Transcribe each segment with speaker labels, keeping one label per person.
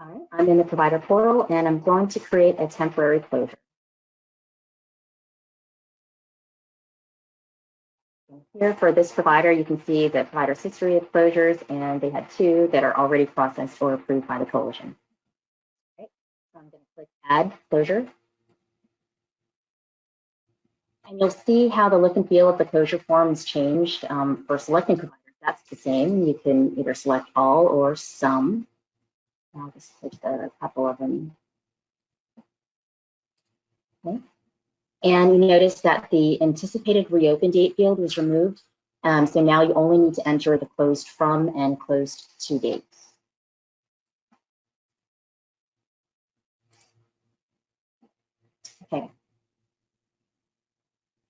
Speaker 1: All right, I'm in the provider portal and I'm going to create a temporary closure. Here for this provider, you can see the provider's history of closures, and they had 2 that are already processed or approved by the coalition. Okay, so I'm going to click Add Closure. And you'll see how the look and feel of the closure form has changed. For selecting providers, that's the same. You can either select all or some. I'll just switch a couple of them. Okay. And you notice that the anticipated reopen date field was removed. So now you only need to enter the closed from and closed to dates. Okay.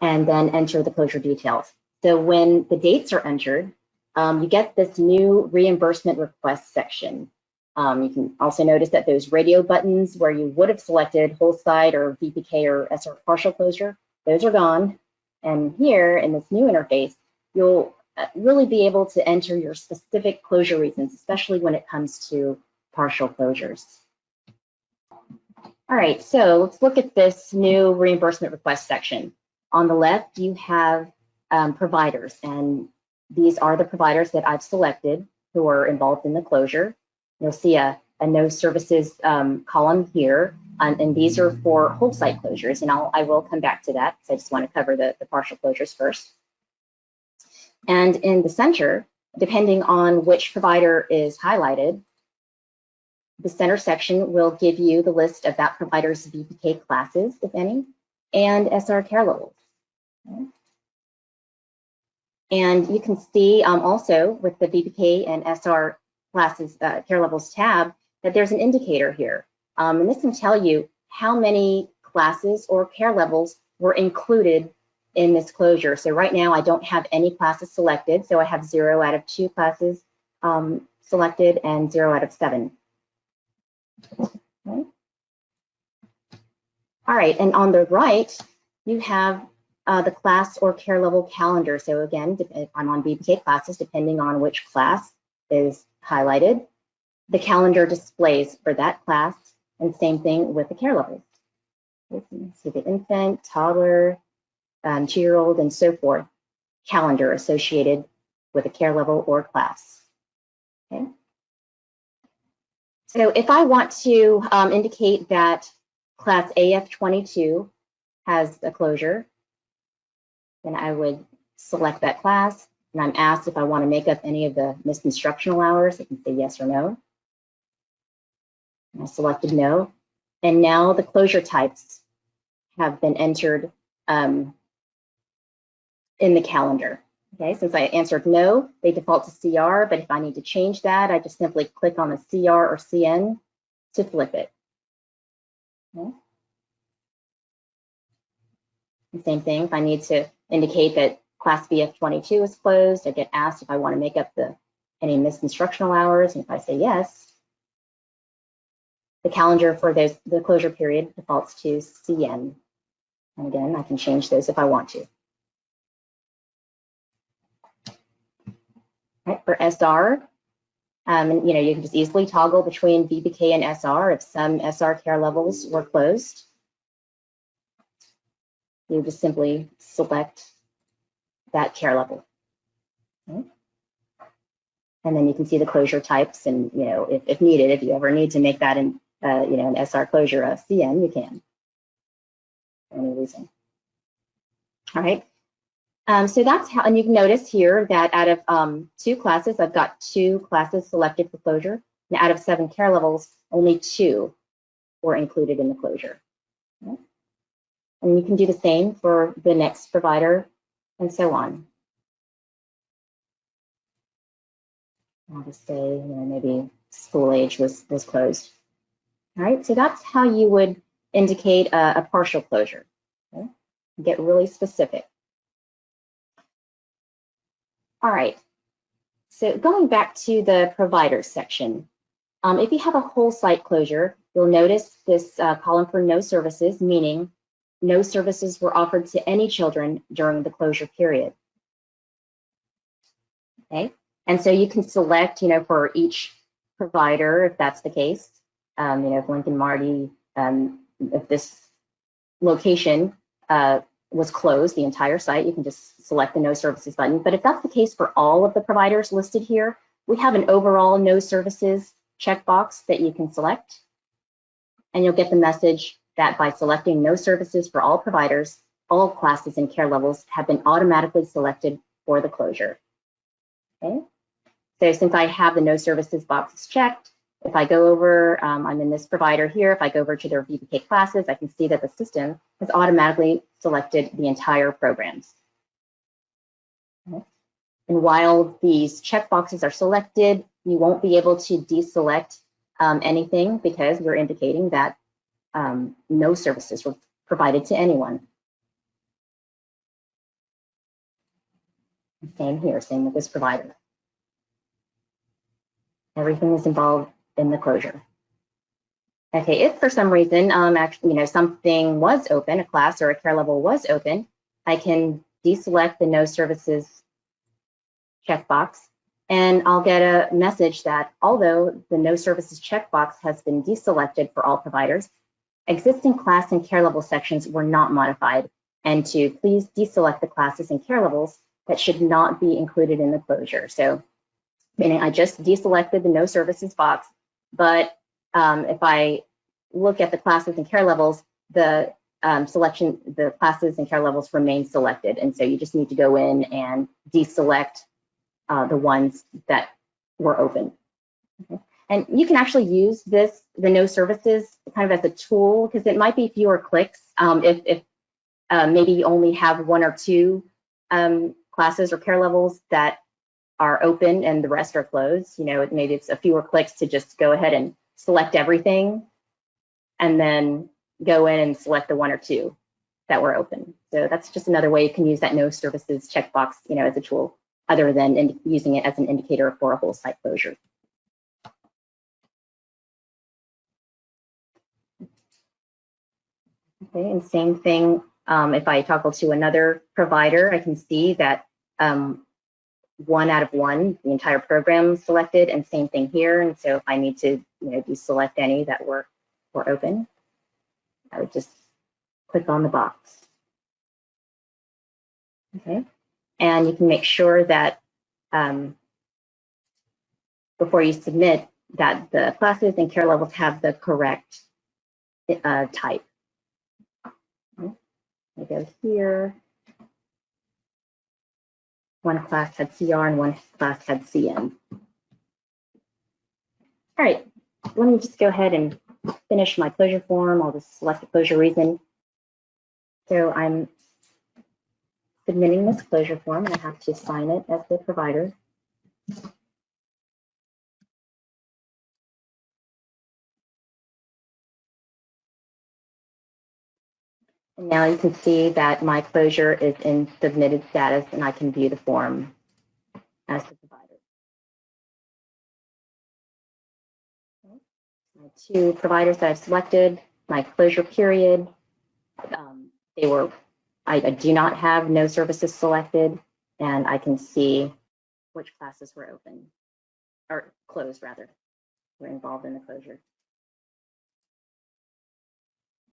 Speaker 1: And then enter the closure details. So when the dates are entered, you get this new reimbursement request section. You can also notice that those radio buttons where you would have selected whole site or VPK or SR partial closure, those are gone. And here in this new interface, you'll really be able to enter your specific closure reasons, especially when it comes to partial closures. All right, so let's look at this new reimbursement request section. On the left, you have providers, and these are the providers that I've selected who are involved in the closure. You'll see a no services column here, and these are for whole site closures, and I will come back to that because I just want to cover the partial closures first. And in the center, depending on which provider is highlighted, the center section will give you the list of that provider's VPK classes, if any, and SR care levels. Okay. And you can see also with the VPK and SR classes care levels tab that there's an indicator here. And this can tell you how many classes or care levels were included in this closure. So right now I don't have any classes selected, so I have 0 out of 2 classes selected and 0 out of 7. Okay. All right, and on the right, you have the class or care level calendar. So again, if I'm on VPK classes, depending on which class is highlighted, the calendar displays for that class, and same thing with the care levels. So the infant, toddler, 2-year-old, and so forth, calendar associated with a care level or class. Okay. So if I want to indicate that class AF22 has a closure, then I would select that class, and I'm asked if I want to make up any of the missed instructional hours. I can say yes or no. And I selected no, and now the closure types have been entered in the calendar. Okay, since I answered no, they default to CR, but if I need to change that, I just simply click on the CR or CN to flip it. Okay. The same thing, if I need to indicate that class BF22 is closed, I get asked if I want to make up any missed instructional hours, and if I say yes, the calendar for the closure period defaults to CN. And again, I can change those if I want to. Right, for SR, you can just easily toggle between VPK and SR if some SR care levels were closed. You just simply select that care level. Okay. And then you can see the closure types, and if needed, if you ever need to make that an SR closure of CN, you can for any reason. All right. So that's how, and you can notice here that out of 2 classes, I've got 2 classes selected for closure. And out of 7 care levels, only 2 were included in the closure. Okay. And you can do the same for the next provider and so on. I'll just say, maybe school age was closed. All right, so that's how you would indicate a partial closure. Okay. Get really specific. All right, so going back to the providers section, if you have a whole site closure, you'll notice this column for no services, meaning no services were offered to any children during the closure period. Okay, and so you can select, for each provider, if that's the case, if Lincoln Marty, if this location was closed, the entire site, you can just select the no services button. But if that's the case for all of the providers listed here, we have an overall no services checkbox that you can select. And you'll get the message that by selecting no services for all providers, all classes and care levels have been automatically selected for the closure. Okay. So since I have the no services boxes checked, if I go over, I'm in this provider here, if I go over to their VPK classes, I can see that the system has automatically selected the entire programs. Okay. And while these checkboxes are selected, you won't be able to deselect anything because we're indicating that no services were provided to anyone. Same here, same with this provider. Everything is involved in the closure. Okay, if for some reason, actually, something was open, a class or a care level was open, I can deselect the no services checkbox, and I'll get a message that although the no services checkbox has been deselected for all providers, existing class and care level sections were not modified, and to please deselect the classes and care levels that should not be included in the closure. So, meaning I just deselected the no services box, but if I look at the classes and care levels, the the classes and care levels remain selected. And so you just need to go in and deselect the ones that were open. Okay. And you can actually use the no services kind of as a tool, because it might be fewer clicks if maybe you only have one or two classes or care levels that are open and the rest are closed. Maybe it's a fewer clicks to just go ahead and select everything and then go in and select the one or two that were open. So that's just another way you can use that no services checkbox, as a tool, other than using it as an indicator for a whole site closure. Okay, and same thing, if I toggle to another provider, I can see that 1 out of 1, the entire program selected, and same thing here. And so if I need to, deselect any that were open, I would just click on the box. Okay, and you can make sure that before you submit that the classes and care levels have the correct type. Okay. I go here. One class had CR and one class had CN. All right, let me just go ahead and finish my closure form. I'll just select the closure reason. So I'm submitting this closure form and I have to sign it as the provider. And now you can see that my closure is in submitted status and I can view the form as the provider. Okay. My 2 providers that I've selected, my closure period, I do not have no services selected, and I can see which classes were open, or closed rather, were involved in the closure.